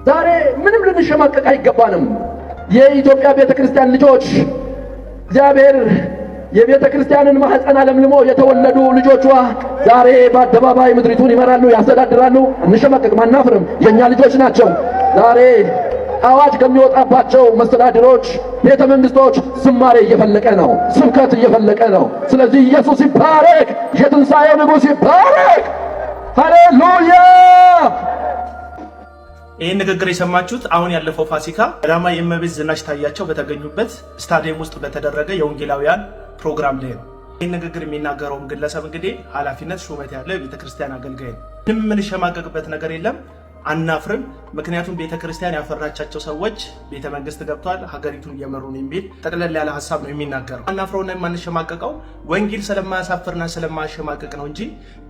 ዛሬ ምንም ልንሸማቀቅ አይገባንም። የኢትዮጵያ ቤተክርስቲያን ልጆች እግዚአብሔር የቤተክርስቲያንን ማህፀን አለምልሞ የተወለዱ ልጆቿ ዛሬ በአደባባይ ምድሪቱን ይመራሉ፣ ያስተዳድራሉ። አንሸማቀቅም፣ አናፍርም። የኛ ልጆች ናቸው። ዛሬ አዋጅ ከሚወጣባቸው መስተዳድሮች ቤተ መንግስቶች ዝማሬ እየፈለቀ ነው፣ ስብከት እየፈለቀ ነው። ስለዚህ ኢየሱስ ይባረክ፣ የትንሣኤው ንጉሥ ይባረክ። ሃሌሉያ። ይህን ንግግር የሰማችሁት አሁን ያለፈው ፋሲካ ቀዳማዊ እመቤት ዝናሽ ታያቸው በተገኙበት ስታዲየም ውስጥ በተደረገ የወንጌላውያን ፕሮግራም ላይ ነው። ይህን ንግግር የሚናገረውን ግለሰብ እንግዲህ ኃላፊነት ሹመት ያለው የቤተክርስቲያን አገልጋይ ነው። ምንም የምንሸማቀቅበት ነገር የለም፣ አናፍርም። ምክንያቱም ቤተክርስቲያን ያፈራቻቸው ሰዎች ቤተ መንግስት ገብቷል፣ ሀገሪቱን እየመሩ ነው የሚል ጠቅለል ያለ ሀሳብ ነው የሚናገረው። አናፍረውና የማንሸማቀቀው ወንጌል ስለማያሳፍርና ስለማያሸማቀቅ ነው እንጂ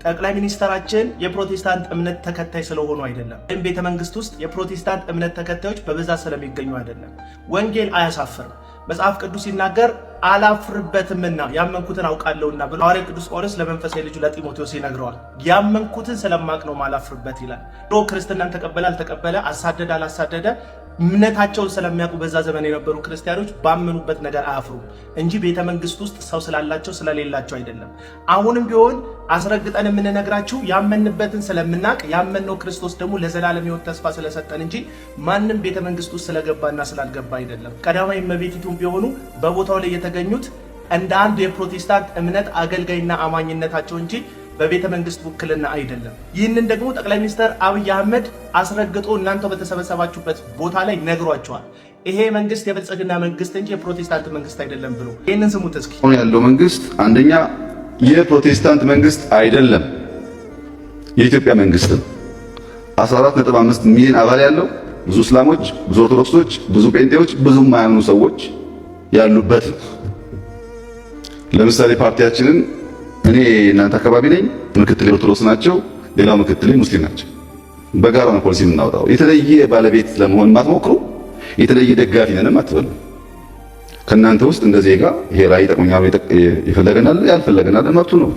ጠቅላይ ሚኒስትራችን የፕሮቴስታንት እምነት ተከታይ ስለሆኑ አይደለም፣ ወይም ቤተ መንግስት ውስጥ የፕሮቴስታንት እምነት ተከታዮች በብዛት ስለሚገኙ አይደለም። ወንጌል አያሳፍርም። መጽሐፍ ቅዱስ ሲናገር አላፍርበትምና ያመንኩትን አውቃለሁና ብሎ ሐዋርያው ቅዱስ ጳውሎስ ለመንፈሳዊ ልጁ ለጢሞቴዎስ ይነግረዋል። ያመንኩትን ስለማቅ ነው ማላፍርበት ይላል። ክርስትናን ተቀበለ አልተቀበለ፣ አሳደደ አላሳደደ፣ እምነታቸውን ስለሚያውቁ በዛ ዘመን የነበሩ ክርስቲያኖች ባመኑበት ነገር አያፍሩም እንጂ ቤተ መንግስት ውስጥ ሰው ስላላቸው ስለሌላቸው አይደለም። አሁንም ቢሆን አስረግጠን የምንነግራችሁ ያመንበትን ስለምናቅ፣ ያመነው ክርስቶስ ደግሞ ለዘላለም ሕይወት ተስፋ ስለሰጠን እንጂ ማንም ቤተ መንግስት ውስጥ ስለገባና ስላልገባ አይደለም። ቀዳማዊ እመቤቲቱም ቢሆኑ በቦታው ላይ የተገኙት እንደ አንድ የፕሮቴስታንት እምነት አገልጋይና አማኝነታቸው እንጂ በቤተ መንግስት ውክልና አይደለም። ይህንን ደግሞ ጠቅላይ ሚኒስትር አብይ አህመድ አስረግጦ እናንተ በተሰበሰባችሁበት ቦታ ላይ ነግሯቸዋል። ይሄ መንግስት የብልጽግና መንግስት እንጂ የፕሮቴስታንት መንግስት አይደለም ብሎ ይህንን ስሙት እስኪ። አሁን ያለው መንግስት አንደኛ የፕሮቴስታንት መንግስት አይደለም፣ የኢትዮጵያ መንግስት ነው። 14.5 ሚሊዮን አባል ያለው ብዙ እስላሞች፣ ብዙ ኦርቶዶክሶች፣ ብዙ ጴንጤዎች፣ ብዙ የማያምኑ ሰዎች ያሉበት ነው። ለምሳሌ ፓርቲያችንን እኔ እናንተ አካባቢ ነኝ፣ ምክትል ኦርቶዶክስ ናቸው፣ ሌላው ምክትል ሙስሊም ናቸው። በጋራ ነው ፖሊሲ የምናወጣው። የተለየ ባለቤት ለመሆን ማትሞክሩ፣ የተለየ ደጋፊ ነንም አትበሉ። ከእናንተ ውስጥ እንደ ዜጋ ይሄ ራዕይ ይጠቅመኛል ይፈለገናል ያልፈለገናል መብቱ ነው።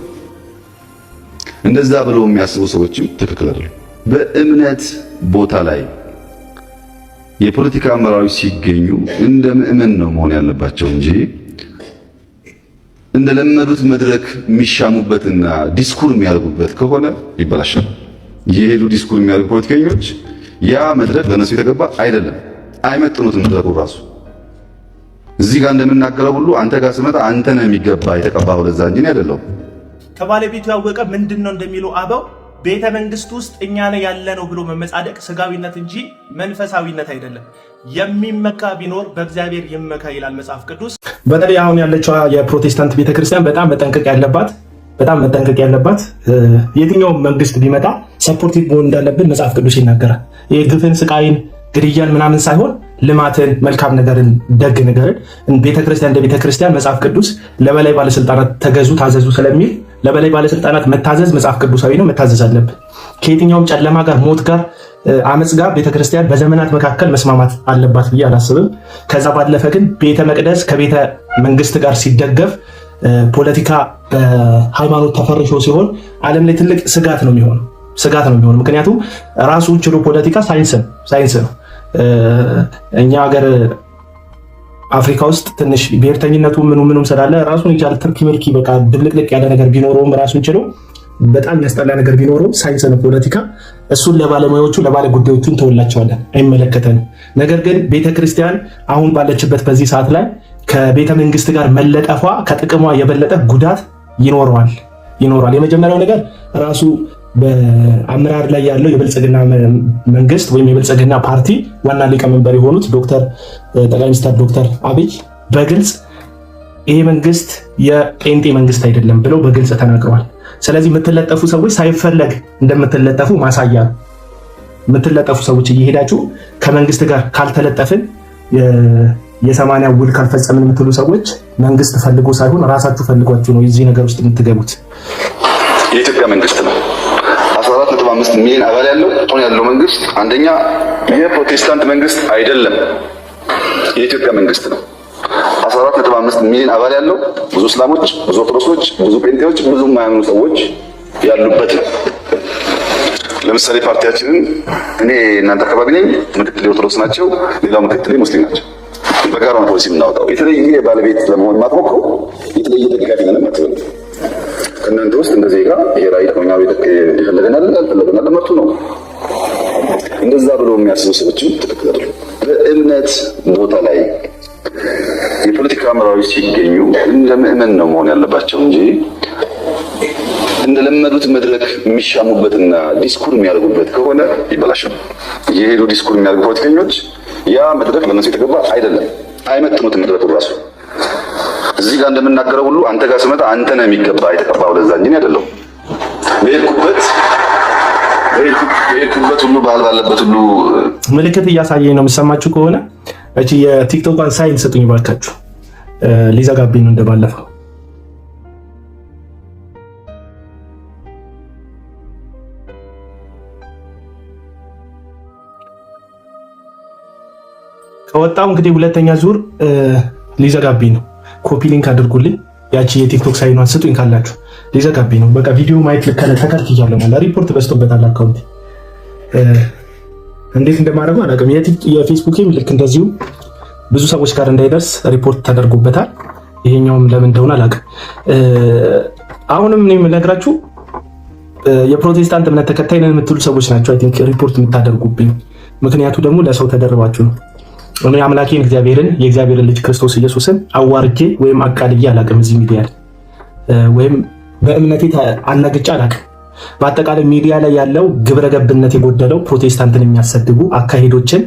እንደዛ ብለው የሚያስቡ ሰዎችም ትክክል አይደሉም። በእምነት ቦታ ላይ የፖለቲካ አመራሮች ሲገኙ እንደ ምእመን ነው መሆን ያለባቸው እንጂ እንደለመዱት መድረክ የሚሻሙበትና ዲስኩር የሚያደርጉበት ከሆነ ይበላሻል። የሄዱ ዲስኩር የሚያደርጉ ፖለቲከኞች ያ መድረክ ለነሱ የተገባ አይደለም፣ አይመጥኑትም። መድረኩ ራሱ እዚህ ጋር እንደምናገረው ሁሉ አንተ ጋር ስመጣ አንተ ነህ የሚገባ የተቀባው ለዛ እንጂ አይደለም። ከባለቤቱ ያወቀ ምንድነው እንደሚለው አበው ቤተ መንግስት ውስጥ እኛ ነን ያለነው ብሎ መመጻደቅ ስጋዊነት እንጂ መንፈሳዊነት አይደለም። የሚመካ ቢኖር በእግዚአብሔር ይመካ ይላል መጽሐፍ ቅዱስ። በተለይ አሁን ያለችው የፕሮቴስታንት ቤተክርስቲያን በጣም መጠንቀቅ ያለባት የትኛውም መንግስት ቢመጣ ሰፖርቲቭ መሆን እንዳለብን መጽሐፍ ቅዱስ ይናገራል። ግፍን፣ ስቃይን፣ ግድያን ምናምን ሳይሆን ልማትን፣ መልካም ነገርን፣ ደግ ነገርን ቤተክርስቲያን እንደ ቤተክርስቲያን መጽሐፍ ቅዱስ ለበላይ ባለስልጣናት ተገዙ ታዘዙ ስለሚል ለበላይ ባለስልጣናት መታዘዝ መጽሐፍ ቅዱሳዊ ነው። መታዘዝ አለብን። ከየትኛውም ጨለማ ጋር፣ ሞት ጋር፣ አመጽ ጋር ቤተክርስቲያን በዘመናት መካከል መስማማት አለባት ብዬ አላስብም። ከዛ ባለፈ ግን ቤተ መቅደስ ከቤተ መንግስት ጋር ሲደገፍ ፖለቲካ በሃይማኖት ተፈርሾ ሲሆን ዓለም ላይ ትልቅ ስጋት ነው የሚሆነው። ምክንያቱም ራሱን ችሎ ፖለቲካ ሳይንስ ነው። እኛ ሀገር አፍሪካ ውስጥ ትንሽ ብሔርተኝነቱ ምኑም ስላለ ራሱን የቻለ ትርኪ ምርኪ በቃ ድብልቅልቅ ያለ ነገር ቢኖረውም ራሱን ችሎ በጣም ያስጠላ ነገር ቢኖረው ሳይንስ ነው ፖለቲካ። እሱን ለባለሙያዎቹ ለባለ ጉዳዮቹ እንተወላቸዋለን፣ አይመለከተንም። ነገር ግን ቤተክርስቲያን አሁን ባለችበት በዚህ ሰዓት ላይ ከቤተ መንግስት ጋር መለጠፏ ከጥቅሟ የበለጠ ጉዳት ይኖረዋል። የመጀመሪያው ነገር ራሱ በአመራር ላይ ያለው የብልጽግና መንግስት ወይም የብልጽግና ፓርቲ ዋና ሊቀመንበር የሆኑት ጠቅላይ ሚኒስትር ዶክተር አብይ በግልጽ ይሄ መንግስት የጴንጤ መንግስት አይደለም ብለው በግልጽ ተናግረዋል። ስለዚህ የምትለጠፉ ሰዎች ሳይፈለግ እንደምትለጠፉ ማሳያ ነው። የምትለጠፉ ሰዎች እየሄዳችሁ ከመንግስት ጋር ካልተለጠፍን የ80 ውል ካልፈጸምን የምትሉ ሰዎች መንግስት ፈልጎ ሳይሆን ራሳችሁ ፈልጓችሁ ነው እዚህ ነገር ውስጥ የምትገቡት። የኢትዮጵያ መንግስት ነው 14.5 ሚሊዮን አባል ያለው መንግስት አንደኛ የፕሮቴስታንት መንግስት አይደለም፣ የኢትዮጵያ መንግስት ነው። 14.5 ሚሊዮን አባል ያለው ብዙ እስላሞች፣ ብዙ ኦርቶዶክሶች፣ ብዙ ጴንጤዎች፣ ብዙ የማያምኑ ሰዎች ያሉበት ነው። ለምሳሌ ፓርቲያችንን እኔ እናንተ አካባቢ ነኝ፣ ምክትል ኦርቶዶክስ ናቸው፣ ሌላው ምክትል ሙስሊም ናቸው። በጋራ ነው ፖሊሲ የምናወጣው። የተለየ ባለቤት ለመሆን ማትሞክሩ፣ የተለየ ደጋፊ ነን አትበሉ። ከእናንተ ውስጥ እንደ ዜጋ የራዕይ ተቆኛ ቤት ይፈልገናል አልፈለገናል መብቱ ነው። እንደዛ ብሎ የሚያስቡ ሰዎችም ትክክል አይደሉም። በእምነት ቦታ ላይ የፖለቲካ አመራሮች ሲገኙ እንደ ምእመን ነው መሆን ያለባቸው እንጂ እንደለመዱት መድረክ የሚሻሙበትና ዲስኩር የሚያደርጉበት ከሆነ ይበላሻል። የሄዱ ዲስኩር የሚያደርጉ ፖለቲከኞች ያ መድረክ ለነሱ የተገባ አይደለም፣ አይመጥኑትም። መድረኩ ራሱ እዚህ ጋር እንደምናገረው ሁሉ አንተ ጋር ስመጣ አንተ ነው የሚገባ የተቀባው ለዛ እንጂ አይደለም። በሄድኩበት ሁሉ ባህል ባለበት ሁሉ ምልክት እያሳየኝ ነው። የምሰማችሁ ከሆነ እቺ የቲክቶክን ሳይን ስጡኝ ባካችሁ። ሊዘጋብኝ ነው እንደባለፈው። ከወጣው እንግዲህ ሁለተኛ ዙር ሊዘጋብኝ ነው። ኮፒ ሊንክ አድርጉልኝ። ያቺ የቲክቶክ ሳይኗን ስጡኝ ካላችሁ። ሊዘጋብኝ ነው። በቃ ቪዲዮ ማየት ተከልክያለሁ ማለት ሪፖርት በዝቶበታል አካውንት። እንዴት እንደማደርገው አላውቅም። የፌስቡክም ልክ እንደዚሁ ብዙ ሰዎች ጋር እንዳይደርስ ሪፖርት ተደርጎበታል። ይሄኛውም ለምን እንደሆነ አላውቅም። አሁንም እኔ የምነግራችሁ የፕሮቴስታንት እምነት ተከታይ ነን የምትሉ ሰዎች ናቸው አይ ቲንክ ሪፖርት የምታደርጉብኝ። ምክንያቱ ደግሞ ለሰው ተደርባችሁ ነው። እኔ አምላኬን እግዚአብሔርን የእግዚአብሔርን ልጅ ክርስቶስ ኢየሱስን አዋርጄ ወይም አቃልዬ አላውቅም። እዚህ ሚዲያ ላይ ወይም በእምነቴ አላግጬ አላውቅም። በአጠቃላይ ሚዲያ ላይ ያለው ግብረ ገብነት የጎደለው ፕሮቴስታንትን የሚያሰድቡ አካሄዶችን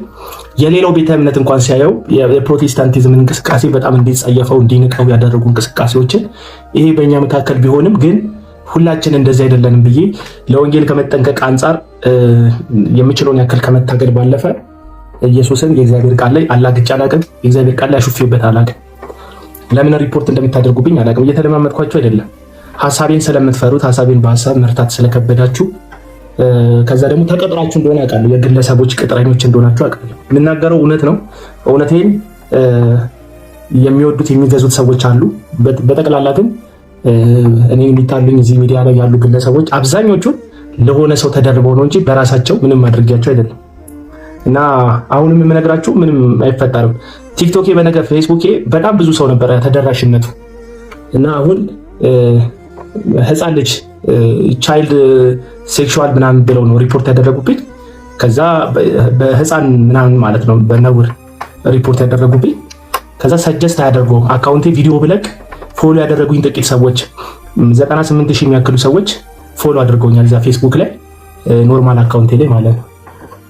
የሌላው ቤተ እምነት እንኳን ሲያየው የፕሮቴስታንቲዝምን እንቅስቃሴ በጣም እንዲጸየፈው እንዲንቀው ያደረጉ እንቅስቃሴዎችን ይሄ በእኛ መካከል ቢሆንም ግን ሁላችን እንደዚህ አይደለንም ብዬ ለወንጌል ከመጠንቀቅ አንጻር የምችለውን ያክል ከመታገል ባለፈ ኢየሱስን የእግዚአብሔር ቃል ላይ አላግጬ አላውቅም። የእግዚአብሔር ቃል ላይ አሹፌበት አላውቅም። ለምን ሪፖርት እንደምታደርጉብኝ አላውቅም። እየተለማመጥኳችሁ አይደለም። ሐሳቤን ስለምትፈሩት ሐሳቤን በሐሳብ መርታት ስለከበዳችሁ ከዛ ደግሞ ተቀጥራችሁ እንደሆነ አውቃለሁ። የግለሰቦች ቅጥረኞች እንደሆናችሁ አውቃለሁ። የምናገረው እውነት ነው። እውነቴን የሚወዱት የሚገዙት ሰዎች አሉ። በጠቅላላ ግን እኔ የሚታሉኝ እዚህ ሚዲያ ላይ ያሉ ግለሰቦች አብዛኞቹ ለሆነ ሰው ተደርበው ነው እንጂ በራሳቸው ምንም ማድረጊያቸው አይደለም። እና አሁንም የምነግራችሁ ምንም አይፈጠርም። ቲክቶኬ በነገ ፌስቡኬ በጣም ብዙ ሰው ነበረ ተደራሽነቱ እና አሁን ህፃን ልጅ ቻይልድ ሴክሹዋል ምናምን ብለው ነው ሪፖርት ያደረጉብኝ። ከዛ በህፃን ምናምን ማለት ነው በነውር ሪፖርት ያደረጉብኝ። ከዛ ሰጀስት አያደርገው አካውንቴ ቪዲዮ ብለቅ ፎሎ ያደረጉኝ ጥቂት ሰዎች 98,000 የሚያክሉ ሰዎች ፎሎ አድርገውኛል እዛ ፌስቡክ ላይ ኖርማል አካውንቴ ላይ ማለት ነው።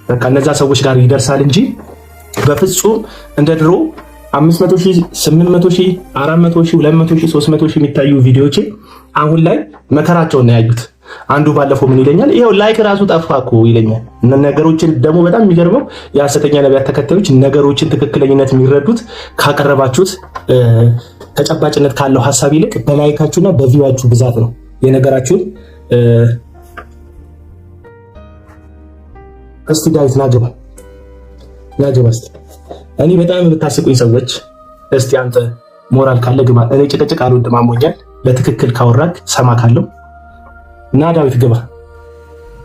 በቃ እነዛ ሰዎች ጋር ይደርሳል እንጂ በፍጹም እንደ ድሮ 500,000 800,000 400,000 200,000 300,000 የሚታዩ ቪዲዮዎች አሁን ላይ መከራቸውን ነው ያዩት። አንዱ ባለፈው ምን ይለኛል፣ ይሄው ላይክ ራሱ ጠፋ እኮ ይለኛል። ነገሮችን ደግሞ በጣም የሚገርመው የሐሰተኛ ነቢያት ተከታዮች ነገሮችን ትክክለኝነት የሚረዱት ካቀረባችሁት ተጨባጭነት ካለው ሐሳብ ይልቅ በላይካችሁና በቪዋችሁ ብዛት ነው የነገራችሁን። እስቲ ዳዊት ናገባ እስቲ እኔ በጣም የምታስቁኝ ሰዎች እስቲ አንተ ሞራል ካለ ግባ። እኔ ጭቅጭቅ አልወድም፣ አሞኛል። በትክክል ካወራክ ሰማ ካለው እና ዳዊት ግባ፣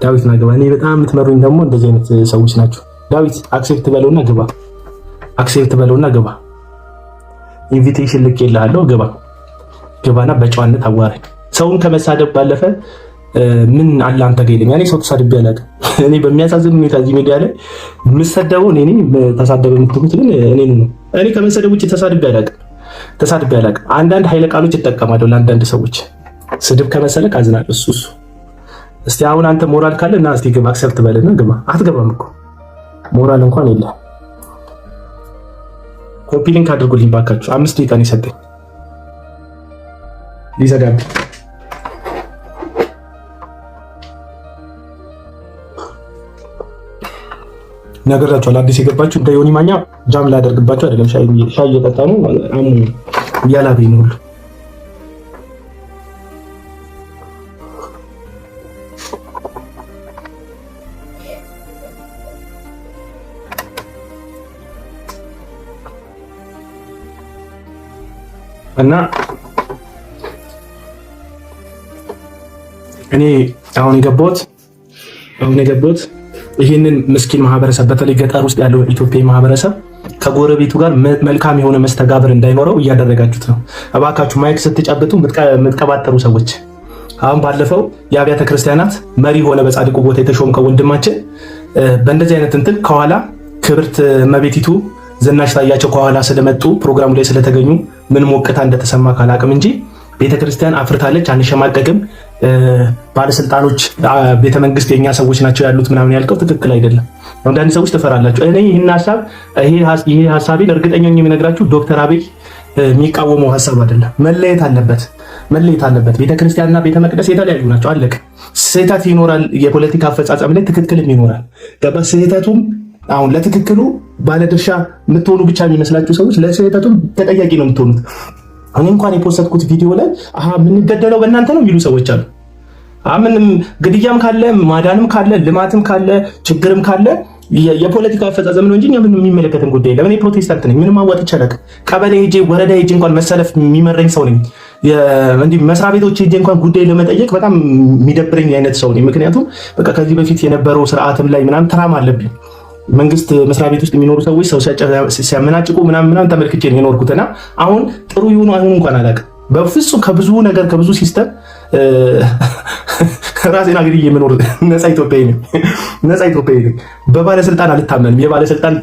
ዳዊት ናገባ። እኔ በጣም የምትመሩኝ ደግሞ እንደዚህ አይነት ሰዎች ናቸው። ዳዊት አክሴፕት በለውና ግባ፣ አክሴፕት በለውና ግባ። ኢንቪቴሽን ልኬልሃለሁ፣ ግባና በጨዋነት አዋራኝ። ሰውን ከመሳደብ ባለፈ ምን አለ አንተ ጋር ይለኛል። እኔ ሰው ተሳድቤ አላውቅም። እኔ በሚያሳዝን ሁኔታ እዚህ ሚዲያ ላይ የምሰደበው እኔ ነኝ። ተሳደበ የምትሉት ግን እኔ ነው። እኔ ከመሰደብ ውጭ ተሳድቤ አላውቅም። አንዳንድ ኃይለ ቃሎች ይጠቀማለሁ ለአንዳንድ ሰዎች። ስድብ ከመሰለህ አዝናለሁ። እሱ እስቲ አሁን አንተ ሞራል ካለ እና እስቲ ግባ፣ አክሰፕት በልና ግባ። አትገባም እኮ ሞራል እንኳን የለም። ኮፒ ሊንክ አድርጉልኝ ባካችሁ። 5 ደቂቃ ነው የሰጠኝ ሊዘጋብኝ። ነገራችኋል። አዲስ የገባችሁ እንደ ዮኒ ማኛ ጃም ላደርግባችሁ አይደለም። ሻይ እየጠጣ ነው አሙ እያላበኝ ነው ሁሉ እና እኔ አሁን የገባሁት አሁን የገባሁት ይህንን ምስኪን ማህበረሰብ በተለይ ገጠር ውስጥ ያለው ኢትዮጵያዊ ማህበረሰብ ከጎረቤቱ ጋር መልካም የሆነ መስተጋብር እንዳይኖረው እያደረጋችሁት ነው። እባካችሁ ማይክ ስትጨብጡ የምትቀባጠሩ ሰዎች፣ አሁን ባለፈው የአብያተ ክርስቲያናት መሪ ሆነ በጻድቁ ቦታ የተሾምከው ወንድማችን በእንደዚህ አይነት እንትን ከኋላ ክብርት እመቤቲቱ ዝናሽ ታያቸው ከኋላ ስለመጡ ፕሮግራሙ ላይ ስለተገኙ ምን ሞቅታ እንደተሰማ ካላቅም እንጂ ቤተክርስቲያን አፍርታለች፣ አንሸማቀቅም፣ ባለስልጣኖች ቤተመንግስት የኛ ሰዎች ናቸው ያሉት ምናምን ያልከው ትክክል አይደለም። አንዳንድ ሰዎች ትፈራላችሁ። እኔ ይሄ ሀሳቤን እርግጠኛ ነኝ የምነግራችሁ ዶክተር አብይ የሚቃወመው ሀሳብ አይደለም። መለየት አለበት። ቤተክርስቲያንና ቤተ መቅደስ የተለያዩ ናቸው። አለቀ። ስህተት ይኖራል፣ የፖለቲካ አፈጻጸም ላይ ትክክልም ይኖራል። ገባ? ስህተቱም አሁን ለትክክሉ ባለድርሻ የምትሆኑ ብቻ የሚመስላችሁ ሰዎች ለስህተቱም ተጠያቂ ነው የምትሆኑት። እኔ እንኳን የፖስተትኩት ቪዲዮ ላይ የምንገደለው በእናንተ ነው የሚሉ ሰዎች አሉ። ምንም ግድያም ካለ ማዳንም ካለ ልማትም ካለ ችግርም ካለ የፖለቲካ አፈጻጸም ነው እንጂ ምን የሚመለከተን ጉዳይ የለም። እኔ ፕሮቴስታንት ነኝ። ምንም ማዋጥ ይቻላል። ቀበሌ ሄጄ ወረዳ ሄጄ እንኳን መሰለፍ የሚመረኝ ሰው ነኝ። እንዲህ መስሪያ ቤቶች ሄጄ እንኳን ጉዳይ ለመጠየቅ በጣም የሚደብረኝ አይነት ሰው ነኝ። ምክንያቱም በቃ ከዚህ በፊት የነበረው ስርዓትም ላይ ምናምን ትራማ አለብኝ። መንግስት መስሪያ ቤት ውስጥ የሚኖሩ ሰዎች ሰው ሲያመናጭቁ ምናምን ተመልክቼ ነው የኖርኩትና አሁን ጥሩ ይሁኑ አይሁኑ እንኳን አላውቅም። በፍጹም ከብዙ ነገር ከብዙ ሲስተም ራሴን አግድዬ የምኖር ነፃ ኢትዮጵያዊ ነኝ። በባለስልጣን አልታመንም። የባለስልጣን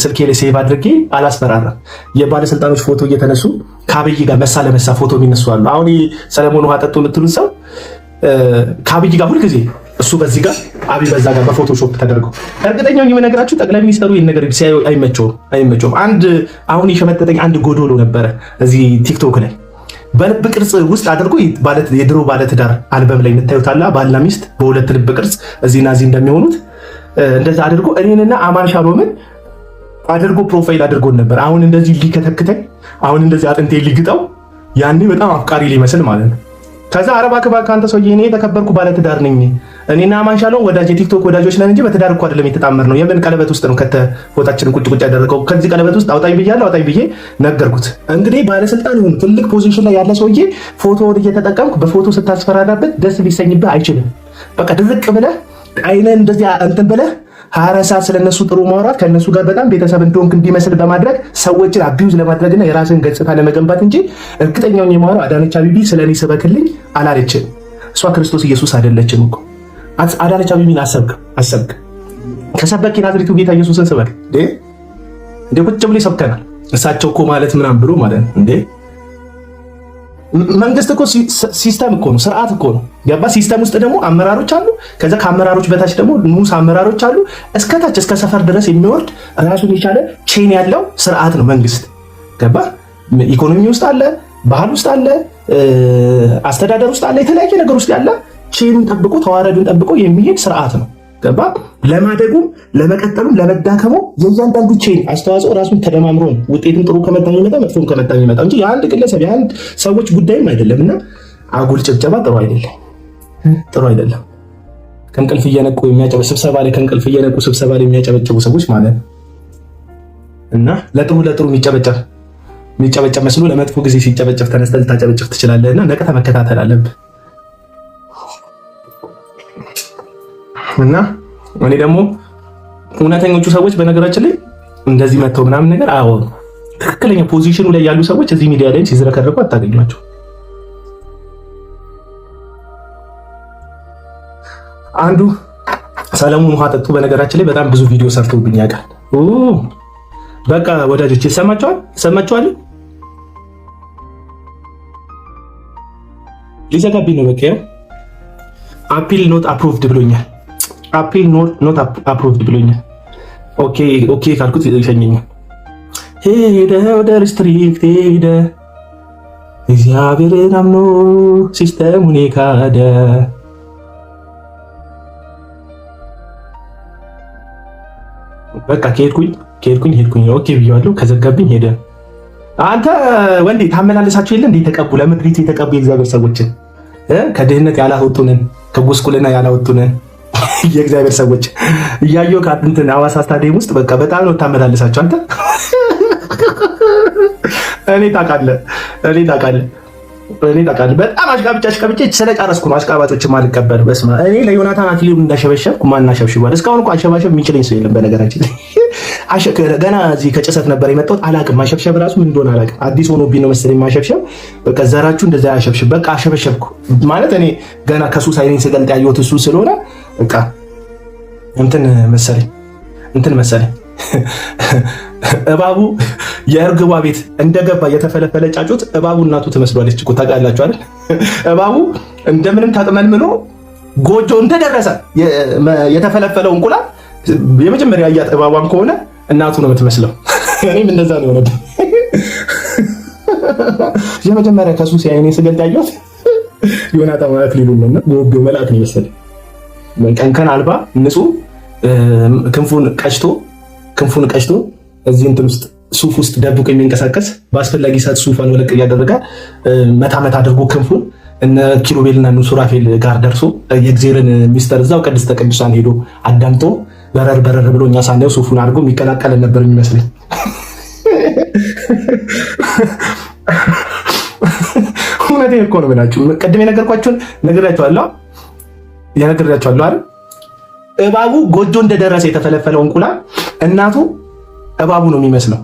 ስልኬ ላይ ሴቭ አድርጌ አላስፈራራም። የባለስልጣኖች ፎቶ እየተነሱ ከአብይ ጋር መሳ ለመሳ ፎቶ የሚነሱ አሉ። አሁን ሰለሞን ውሃ ጠጡ የምትሉት ሰው ከአብይ ጋር ሁልጊዜ እሱ በዚህ ጋር አብይ በዛ ጋር በፎቶሾፕ ተደርገው እርግጠኛው የምነግራችሁ ጠቅላይ ሚኒስትሩ ይህን ነገር ሲያዩ አይመቸውም። አንድ አሁን የሸመጠጠኝ አንድ ጎዶሎ ነበረ እዚህ ቲክቶክ ላይ በልብ ቅርጽ ውስጥ አድርጎ የድሮ ባለትዳር አልበም ላይ የምታዩታላ ባልና ሚስት በሁለት ልብ ቅርጽ እዚህና እዚህ እንደሚሆኑት እንደዛ አድርጎ እኔንና አማን ሻሎምን አድርጎ ፕሮፋይል አድርጎን ነበር። አሁን እንደዚህ ሊከተክተኝ፣ አሁን እንደዚህ አጥንቴ ሊግጠው፣ ያኔ በጣም አፍቃሪ ሊመስል ማለት ነው። ከዛ አረባ ከባካ አንተ ሰውዬ እኔ የተከበርኩ ባለትዳር ነኝ፣ እኔና አማን ሻሎም ወዳጅ የቲክቶክ ወዳጆች ነን እንጂ በትዳር እኮ አይደለም የተጣመር ነው። የምን ቀለበት ውስጥ ነው ፎታችንን ቁጭ ያደረገው? ከዚህ ቀለበት ውስጥ አውጣኝ ብዬ ነገርኩት። እንግዲህ ባለስልጣን ይሁን ትልቅ ፖዚሽን ላይ ያለ ሰውዬ ፎቶውን እየተጠቀምክ በፎቶ ስታስፈራራበት ደስ ሊሰኝብህ አይችልም። በቃ ድርቅ ብለህ አይነን እንደዚህ እንትን ብለህ 24 ሰዓት ስለነሱ ጥሩ ማውራት ከነሱ ጋር በጣም ቤተሰብ እንደሆንክ እንዲመስል በማድረግ ሰዎችን አቢዩዝ ለማድረግና የራስን ገጽታ ለመገንባት እንጂ እርግጠኛውን የማወራው አዳነች አቤቤ ስለኔ ስበክልኝ አላለችም። እሷ ክርስቶስ ኢየሱስ አይደለችም እኮ። አዳነች አቤቤን አሰብክ ከሰበክ የናዝሬቱ ጌታ ኢየሱስን ስበክ እንዴ ቁጭ ብሎ ይሰብከናል። እሳቸው እኮ ማለት ምናምን ብሎ ማለት እንዴ መንግስት እኮ ሲስተም እኮ ነው፣ ስርዓት እኮ ነው። ገባ? ሲስተም ውስጥ ደግሞ አመራሮች አሉ። ከዛ ከአመራሮች በታች ደግሞ ንዑስ አመራሮች አሉ። እስከታች እስከ ሰፈር ድረስ የሚወርድ ራሱን የቻለ ቼን ያለው ስርዓት ነው መንግስት። ገባ? ኢኮኖሚ ውስጥ አለ፣ ባህል ውስጥ አለ፣ አስተዳደር ውስጥ አለ፣ የተለያየ ነገር ውስጥ ያለ ቼኑን ጠብቆ ተዋረዱን ጠብቆ የሚሄድ ስርዓት ነው። ገባ? ለማደጉም ለመቀጠሉም ለመዳከሙ የእያንዳንዱ ቼን አስተዋጽኦ ራሱን ተደማምሮ ነው ውጤቱን ጥሩ ከመጣ የሚመጣ መጥፎም ከመጣ የሚመጣ እንጂ የአንድ ግለሰብ የአንድ ሰዎች ጉዳይም አይደለም። እና አጉል ጭብጨባ ጥሩ አይደለም። ከእንቅልፍ እየነቁ ስብሰባ ላይ ከእንቅልፍ እየነቁ ስብሰባ ላይ የሚያጨበጭቡ ሰዎች ማለት ነው። እና ለጥሩ የሚጨበጨብ መስሎ ለመጥፎ ጊዜ ሲጨበጨብ ተነስተህ ልታጨበጭብ ትችላለህ። እና ነቅተህ መከታተል አለብህ። እና እኔ ደግሞ እውነተኞቹ ሰዎች በነገራችን ላይ እንደዚህ መጥተው ምናምን ነገር አያወሩ። ትክክለኛ ፖዚሽኑ ላይ ያሉ ሰዎች እዚህ ሚዲያ ላይ ሲዝረከረኩ አታገኟቸው። አንዱ ሰለሞን ውሃ ጠጡ በነገራችን ላይ በጣም ብዙ ቪዲዮ ሰርቶብኝ ያውቃል። በቃ ወዳጆች ይሰማችኋል። ሊዘጋብኝ ነው። በቃ አፒል ኖት አፕሩቭድ ብሎኛል። አፒል ኖት አፕሩቭድ ብሎኛል። ኦኬ ካልኩት ይሸኘኛል። ሄደ ወደ ሪስትሪክት ሄደ እግዚአብሔርን አምኖ ሲስተሙን ካደ። በቃ ከሄድኩኝ ኦኬ ብያለሁ። ከዘጋብኝ ሄደ። አንተ ወንዴ ታመላለሳቸው የለ እንዴ? ተቀቡ ለምድሪቱ የተቀቡ የእግዚአብሔር ሰዎችን ከድህነት ያላወጡንን ከጉስቁልና ያላወጡንን የእግዚአብሔር ሰዎች እያየሁ ከአጥንትን ሐዋሳ ስታዲየም ውስጥ በቃ በጣም ነው ታመላልሳቸው። አንተ እኔ ታውቃለህ እኔ ታውቃለህ በጣም አሽቃብጬ ስለጨረስኩ ነው አሽቃባጮችም አልቀበል። በስመ አብ እኔ ለዮናታን አክሊሉ እንዳሸበሸብኩ ማን አሸብሽቧል? እስካሁን እኮ አሸባሸብ የሚችለኝ ሰው የለም። በነገራችን ላይ ገና እዚህ ከጭሰት ነበር የመጣሁት። አላውቅም ማሸብሸብ ራሱ ምን እንደሆነ አላውቅም። አዲስ ሆኖብኝ ነው መሰለኝ ማሸብሸብ። በቃ ዘራችሁ እንደዛ ያሸብሽብ በቃ አሸበሸብኩ ማለት እኔ ገና ከሱስ አይኔን ስገልጥ ያየሁት እሱ ስለሆነ በቃ እንትን መሰለኝ እባቡ የእርግቧ ቤት እንደገባ የተፈለፈለ ጫጩት እባቡ እናቱ ትመስሏለች እኮ ታውቃላችሁ አይደል? እባቡ እንደምንም ታጥመልምሎ ጎጆ እንደደረሰ የተፈለፈለው እንቁላል የመጀመሪያ ያያት እባቧን ከሆነ እናቱ ነው የምትመስለው። እኔም እንደዛ ነው የሆነብኝ። የመጀመሪያ ከሱስ አይኔ ስገልጥ ያየሁት ዮናታን አክሊሉ ነውና ጎጆ መልአክ ነው መሰለኝ። ቀንከን አልባ ንጹህ ክንፉን ቀጭቶ እዚህ እንትን ውስጥ ሱፍ ውስጥ ደብቆ የሚንቀሳቀስ በአስፈላጊ ሰዓት ሱፋን ወለቅ እያደረገ መታ አድርጎ ክንፉን እነ ኪሩቤልና እነ ሱራፌል ጋር ደርሶ የእግዚአብሔርን ሚስጥር እዛው ቅድስተ ቅዱሳን ሄዶ አዳምጦ በረር ብሎ እኛ ሳናየው ሱፉን አድርጎ የሚቀላቀል ነበር የሚመስለኝ። እውነቴን እኮ ነው ብላችሁ ቅድም የነገርኳችሁን ነግሬያችኋለሁ አይደል? እባቡ ጎጆ እንደደረሰ የተፈለፈለው እንቁላል እናቱ እባቡ ነው የሚመስለው።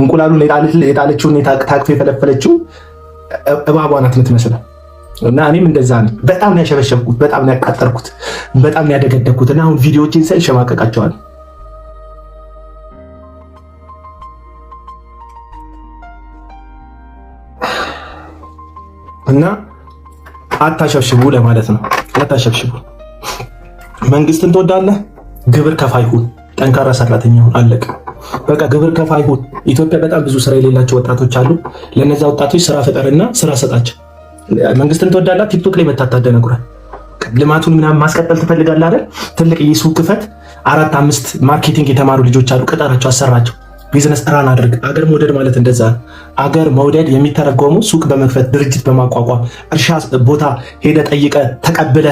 እንቁላሉን የጣለችውን ታቅፎ የፈለፈለችው እባቧ ናት የምትመስለው። እና እኔም እንደዛ ነኝ። በጣም ነው ያሸበሸብኩት፣ በጣም ነው ያቃጠርኩት፣ በጣም ነው ያደገደኩት። እና አሁን ቪዲዮዎችን ሳይ ሸማቀቃቸዋል። እና አታሸብሽቡ ለማለት ነው። አታሸብሽቡ። መንግስትን ትወዳለህ? ግብር ከፋይ ሁን፣ ጠንካራ ሰራተኛ ሁን። አለቀ በቃ። ግብር ከፋይ ሁን። ኢትዮጵያ በጣም ብዙ ስራ የሌላቸው ወጣቶች አሉ። ለነዛ ወጣቶች ስራ ፈጠርና ስራ ሰጣቸው። መንግስትን ትወዳለህ? ቲክቶክ ላይ መታታደነቁራል። ልማቱን ምናምን ማስቀጠል ትፈልጋለህ አይደል? ትልቅ የሱቅ ክፈት። 4-5 ማርኬቲንግ የተማሩ ልጆች አሉ። ቅጠራቸው፣ አሰራቸው። ቢዝነስ ራን አድርግ። አገር መውደድ ማለት እንደዛ ነው። አገር መውደድ የሚተረጎሙ ሱቅ በመክፈት ድርጅት በማቋቋም እርሻ ቦታ ሄደ ጠይቀ ተቀብለ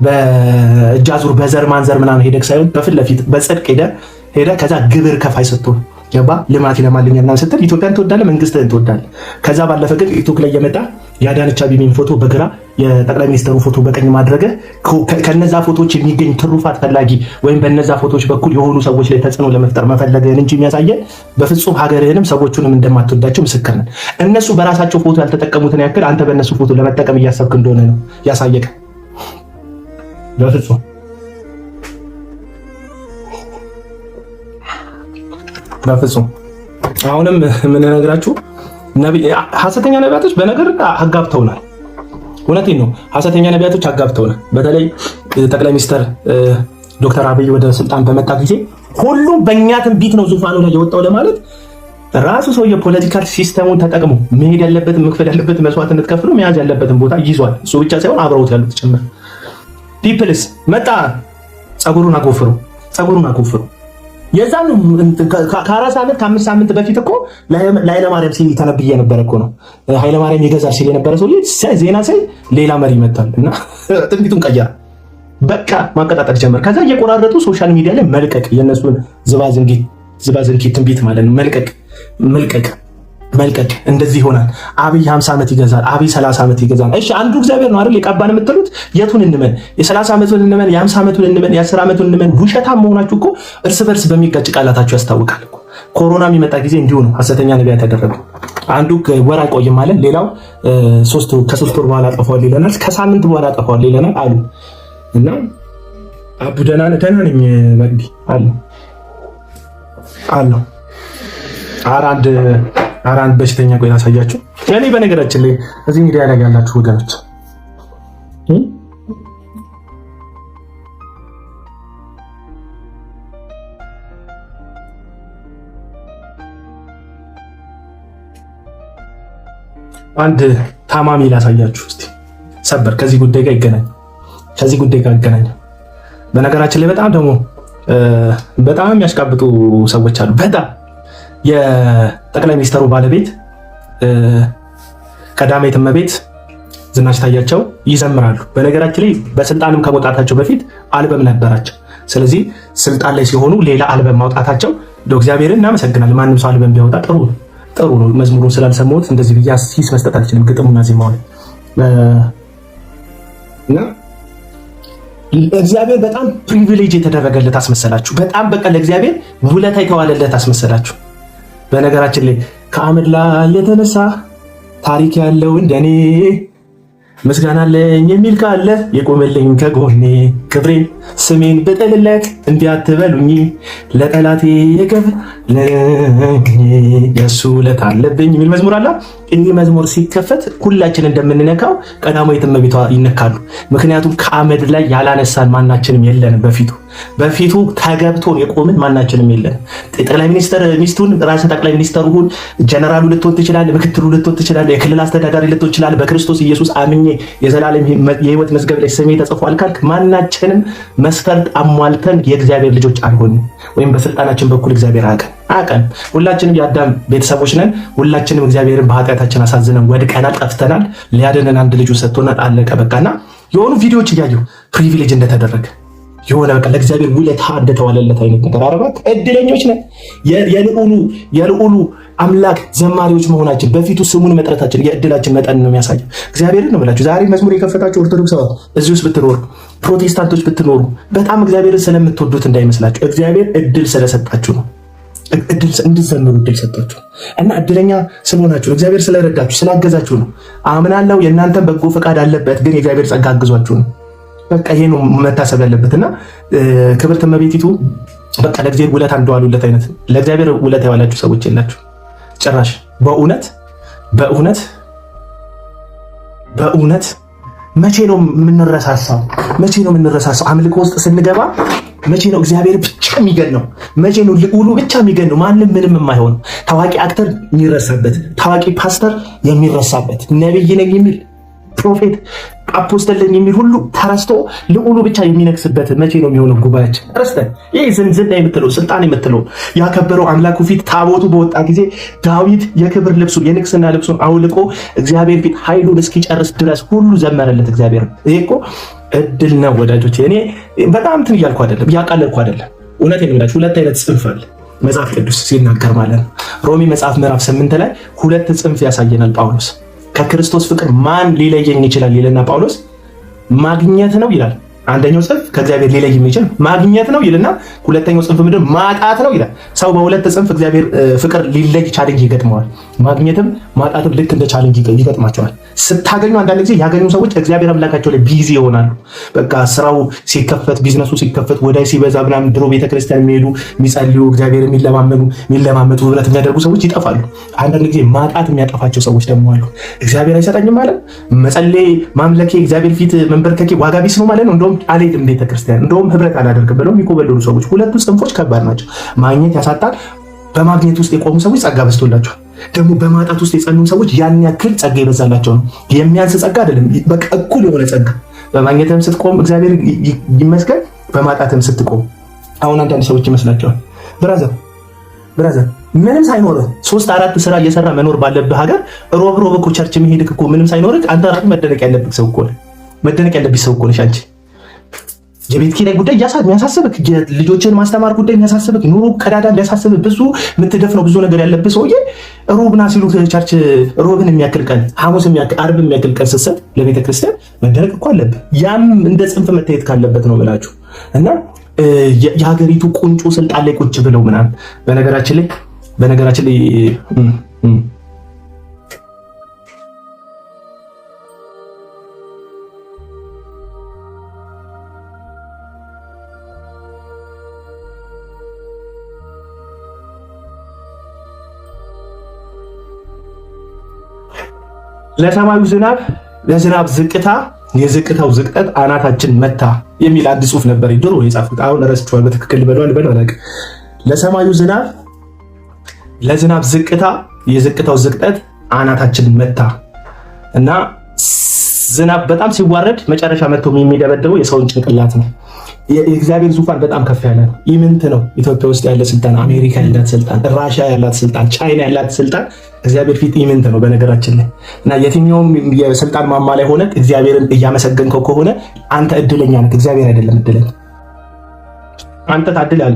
በእጅ አዙር በዘር ማንዘር ምናምን ሄደ ሳይሆን በፊት ለፊት በጽድቅ ሄደ ከዛ ግብር ከፋይ ስትሆን ገባ ልማት ይለማልኛል ምናምን ስትል ኢትዮጵያን ትወዳለህ፣ መንግስትህን ትወዳለህ። ከዛ ባለፈ ግን ቲክቶክ ላይ የመጣ የአዳነች አቤቤን ፎቶ በግራ የጠቅላይ ሚኒስትሩ ፎቶ በቀኝ ማድረግ ከነዛ ፎቶዎች የሚገኝ ትሩፋት ፈላጊ ወይም በነዛ ፎቶዎች በኩል የሆኑ ሰዎች ላይ ተጽዕኖ ለመፍጠር መፈለግህን እንጂ የሚያሳየን በፍጹም ሀገርህንም ሰዎቹንም እንደማትወዳቸው ምስክር ነን። እነሱ በራሳቸው ፎቶ ያልተጠቀሙትን ያክል አንተ በእነሱ ፎቶ ለመጠቀም እያሰብክ እንደሆነ ነው ያሳየቀ። በፍጹም አሁንም የምንነግራችሁ ሐሰተኛ ነቢያቶች በነገር አጋብተውናል። እውነቴን ነው። ሐሰተኛ ነቢያቶች አጋብተውናል። በተለይ ጠቅላይ ሚኒስትር ዶክተር አብይ ወደ ስልጣን በመጣ ጊዜ ሁሉም በእኛ ትንቢት ነው ዙፋኑ ላይ የወጣው ለማለት ራሱ ሰው የፖለቲካል ሲስተሙን ተጠቅሞ መሄድ ያለበትን መክፈል ያለበትን መስዋዕትነት ከፍሎ መያዝ ያለበትን ቦታ ይዟል። እሱ ብቻ ሳይሆን አብረውት ያሉት ጭምር። ፒፕልስ መጣ ጸጉሩን አጎፍሩ የዛን ከ4 ዓመት ከ5 ሳምንት በፊት እኮ ለኃይለማርያም ሲል ተነብዬ ነበር እኮ ነው። ኃይለማርያም ይገዛል ሲል የነበረ ሰው ዜና ሳይ ሌላ መሪ መጣል እና ትንቢቱን ቀየረ። በቃ ማቀጣጠል ጀመር። ከዛ እየቆራረጡ ሶሻል ሚዲያ ላይ መልቀቅ፣ የነሱን ዝባዝንኪ ትንቢት ማለት ነው። መልቀቅ እንደዚህ ይሆናል። አብይ 50 ዓመት ይገዛል፣ አብይ 30 ዓመት ይገዛል። እሺ አንዱ እግዚአብሔር ነው አይደል የቀባን የምትሉት? የቱን እንመን? የ30 ዓመቱን እንመን? የ50 ዓመቱን እንመን? የ10 ዓመቱን እንመን? ውሸታም መሆናችሁ እኮ እርስ በርስ በሚጋጭ ቃላታችሁ ያስታውቃል እኮ። ኮሮና የሚመጣ ጊዜ እንዲሁ ነው ሐሰተኛ ነቢያት ያደረጉ። አንዱ ወር አይቆይም ማለት ሌላው ከ3 ወር በኋላ አጠፋዋል ይለናል፣ ከሳምንት በኋላ አጠፋዋል ይለናል አሉ እና አቡ ደህና ነኝ መግቢ አሉ አንድ በሽተኛ ቆይ ላሳያችሁ። እኔ በነገራችን ላይ እዚህ ሚዲያ ላይ ያላችሁ ወገኖች አንድ ታማሚ ላሳያችሁ እስቲ። ሰበር ከዚህ ጉዳይ ጋር ይገናኛል። በነገራችን ላይ በጣም ደግሞ በጣም የሚያሽቃብጡ ሰዎች አሉ። በጣም የጠቅላይ ሚኒስትሩ ባለቤት ቀዳማዊት እመቤት ዝናሽ ታያቸው ይዘምራሉ። በነገራችን ላይ በስልጣንም ከመውጣታቸው በፊት አልበም ነበራቸው። ስለዚህ ስልጣን ላይ ሲሆኑ ሌላ አልበም ማውጣታቸው እግዚአብሔርን እናመሰግናለን። ማንም ሰው አልበም ቢያወጣ ጥሩ ነው። መዝሙሩን ስላልሰማሁት እንደዚህ ብዬ ሂስ መስጠት አልችልም። ግጥሙና ዜማው እና እግዚአብሔር በጣም ፕሪቪሌጅ የተደረገለት አስመሰላችሁ። በጣም በቃ ለእግዚአብሔር ውለታ የተዋለለት አስመሰላችሁ። በነገራችን ላይ ከአመድ ላይ የተነሳ ታሪክ ያለው እንደኔ ምስጋና አለኝ የሚል ካለ የቆመልኝ ከጎኔ ክብሬን ስሜን ብጥልለት እንዲህ አትበሉኝ ለጠላቴ የከፍል የእሱ ውለታ አለብኝ የሚል መዝሙር አለ። ይህ መዝሙር ሲከፈት ሁላችን እንደምንነካው ቀዳማዊት እመቤቷ ይነካሉ። ምክንያቱም ከአመድ ላይ ያላነሳን ማናችንም የለንም። በፊቱ ተገብቶን የቆምን ማናችንም የለንም። ጠቅላይ ሚኒስትር ሚስቱን ራስ ጠቅላይ ሚኒስትሩ ሁን፣ ጀነራሉ ልትሆን ትችላለህ፣ ምክትሉ ልትሆን ትችላለህ፣ የክልል አስተዳዳሪ ልትሆን ትችላለህ። በክርስቶስ ኢየሱስ አምኜ የዘላለም የህይወት መዝገብ ላይ ስሜ ተጽፏል ካልክ ማናችንም መስፈርት አሟልተን የእግዚአብሔር ልጆች አልሆንም፣ ወይም በስልጣናችን በኩል እግዚአብሔር አቀን። ሁላችንም የአዳም ቤተሰቦች ነን። ሁላችንም እግዚአብሔርን በኃጢአታችን አሳዝነን ወድቀናል፣ ጠፍተናል። ሊያድነን አንድ ልጁ ሰጥቶናል። አለቀ በቃና የሆኑ ቪዲዮዎች እያየሁ ፕሪቪሌጅ እንደተደረገ የሆነ በቃ ለእግዚአብሔር ውለታ እንደተዋለለት አይነት ነገር አረባት። እድለኞች ነን። የልዑሉ አምላክ ዘማሪዎች መሆናችን በፊቱ ስሙን መጥረታችን የእድላችን መጠን ነው የሚያሳየው። እግዚአብሔርን ነው ብላችሁ ዛሬ መዝሙር የከፈታችሁ ኦርቶዶክሳውያን እዚህ ውስጥ ብትኖሩ፣ ፕሮቴስታንቶች ብትኖሩ በጣም እግዚአብሔርን ስለምትወዱት እንዳይመስላችሁ። እግዚአብሔር እድል ስለሰጣችሁ ነው። እንድትዘምሩ እድል ሰጣችሁ እና እድለኛ ስለሆናችሁ እግዚአብሔር ስለረዳችሁ ስላገዛችሁ ነው። አምናለሁ የእናንተን በጎ ፈቃድ አለበት፣ ግን የእግዚአብሔር ጸጋ አግዟችሁ ነው። በቃ ይሄ ነው መታሰብ ያለበትና ክብርት እመቤቲቱ በቃ ለእግዚአብሔር ውለታ እንደዋሉለት አይነት ለእግዚአብሔር ውለታ የዋላችሁ ሰዎች የላችሁ ጭራሽ። በእውነት መቼ ነው የምንረሳሳው? አምልኮ ውስጥ ስንገባ መቼ ነው እግዚአብሔር ብቻ የሚገነው? መቼ ነው ልዑሉ ብቻ የሚገነው? ማንም ምንም የማይሆን ታዋቂ አክተር የሚረሳበት፣ ታዋቂ ፓስተር የሚረሳበት፣ ነብይ ነኝ የሚል ፕሮፌት አፖስተል ነኝ የሚል ሁሉ ተረስቶ ልዑሉ ብቻ የሚነግስበት መቼ ነው የሚሆነው? ጉባኤያችን ረስተን ይህ ዝና የምትለው ስልጣን የምትለው ያከበረው አምላኩ ፊት ታቦቱ በወጣ ጊዜ ዳዊት የክብር ልብሱን የንግስና ልብሱን አውልቆ እግዚአብሔር ፊት ኃይሉን እስኪጨርስ ድረስ ሁሉ ዘመረለት እግዚአብሔር። ይሄ እኮ እድል ነው ወዳጆች። እኔ በጣም እንትን እያልኩ አይደለም፣ እያቃለልኩ አይደለም። እውነቴን ነው የምላችሁ። ሁለት አይነት ጽንፍ አለ መጽሐፍ ቅዱስ ሲናገር ማለት ነው። ሮሜ መጽሐፍ ምዕራፍ 8 ላይ ሁለት ጽንፍ ያሳየናል ጳውሎስ። ከክርስቶስ ፍቅር ማን ሊለየኝ ይችላል ይልና ጳውሎስ ማግኘት ነው ይላል። አንደኛው ጽንፍ ከእግዚአብሔር ሊለይ የሚችል ማግኘት ነው ይልና ሁለተኛው ጽንፍ ምንድን ማጣት ነው ይላል። ሰው በሁለት ጽንፍ እግዚአብሔር ፍቅር ሊለይ ቻሌንጅ ይገጥመዋል። ማግኘትም ማጣትም ልክ እንደ ቻሌንጅ ይገጥማቸዋል። ስታገኙ አንዳንድ ጊዜ ያገኙ ሰዎች እግዚአብሔር አምላካቸው ላይ ቢዚ ይሆናሉ። በቃ ስራው ሲከፈት፣ ቢዝነሱ ሲከፈት፣ ወዳይ ሲበዛ ምናምን ድሮ ቤተክርስቲያን የሚሄዱ የሚጸልዩ እግዚአብሔር የሚለማመጡ ህብረት የሚያደርጉ ሰዎች ይጠፋሉ። አንዳንድ ጊዜ ማጣት የሚያጠፋቸው ሰዎች ደግሞ አሉ። እግዚአብሔር አይሰጠኝም ማለት መጸለይ፣ ማምለኬ፣ እግዚአብሔር ፊት መንበርከኬ ዋጋ ቢስ ነው ማለት ነው። እንደውም አልሄድም ቤተክርስቲያን፣ እንደውም ህብረት አላደርግም ብለው የሚኮበለሉ ሰዎች። ሁለቱ ጽንፎች ከባድ ናቸው። ማግኘት ያሳጣል። በማግኘት ውስጥ የቆሙ ሰዎች ጸጋ በዝቶላቸዋል። ደግሞ በማጣት ውስጥ የጸኑ ሰዎች ያን ያክል ጸጋ የበዛላቸው ነው። የሚያንስ ጸጋ አይደለም፣ በቃ እኩል የሆነ ጸጋ። በማግኘትም ስትቆም እግዚአብሔር ይመስገን፣ በማጣትም ስትቆም። አሁን አንዳንድ ሰዎች ይመስላቸዋል ብራዘር ምንም ሳይኖርህ 3-4 ስራ እየሰራ መኖር ባለብህ ሀገር ሮብ እኮ ቸርች መሄድክ እኮ ምንም ሳይኖርህ አንተ ራስህ መደነቅ ያለብህ ሰው እኮ ነህ። መደነቅ ያለብህ ሰው እኮ ነሽ አንቺ። የቤት ኪራይ ጉዳይ የሚያሳስብክ፣ ልጆችን ማስተማር ጉዳይ የሚያሳስብክ፣ ኑሮ ቀዳዳ የሚያሳስብህ፣ ብዙ የምትደፍነው ብዙ ነገር ያለብህ ሰውዬ ሮብና ሲሉ ቸርች ሮብን የሚያክል ቀን፣ ሐሙስ የሚያክል፣ ዓርብ የሚያክል ቀን ስትሰጥ ለቤተ ክርስቲያን መደነቅ እኮ አለብህ። ያም እንደ ጽንፍ መታየት ካለበት ነው ብላችሁ እና የሀገሪቱ ቁንጮ ስልጣን ላይ ቁጭ ብለው ምናምን በነገራችን ላይ ለሰማዩ ለዝናብ ዝቅታ የዝቅታው ዝቅጠት አናታችን መታ የሚል አንድ ጽሑፍ ነበር ድሮ የጻፍኩት። አሁን ረስቼዋለሁ። በትክክል በለው። ለሰማዩ ለዝናብ ዝቅታ የዝቅታው ዝቅጠት አናታችን መታ እና ዝናብ በጣም ሲዋረድ መጨረሻ መጥቶ የሚደበድበው የሰውን ጭንቅላት ነው። የእግዚአብሔር ዙፋን በጣም ከፍ ያለ ነው። ኢምንት ነው። ኢትዮጵያ ውስጥ ያለ ስልጣን፣ አሜሪካ ያላት ስልጣን፣ ራሽያ ያላት ስልጣን፣ ቻይና ያላት ስልጣን እግዚአብሔር ፊት ኢምንት ነው በነገራችን ላይ። እና የትኛውም የስልጣን ማማ ላይ ሆነ እግዚአብሔርን እያመሰገንከው ከሆነ አንተ እድለኛ ነህ። እግዚአብሔር አይደለም እድለኛ። አንተ ታድለሃል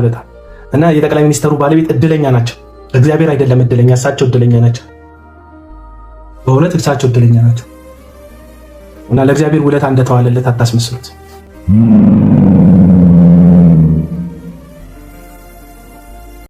በጣም እና የጠቅላይ ሚኒስተሩ ባለቤት እድለኛ ናቸው። እግዚአብሔር አይደለም እድለኛ፣ እሳቸው እድለኛ ናቸው። በእውነት እሳቸው እድለኛ ናቸው እና ለእግዚአብሔር ውለታ እንደተዋለለት አታስመስሉት።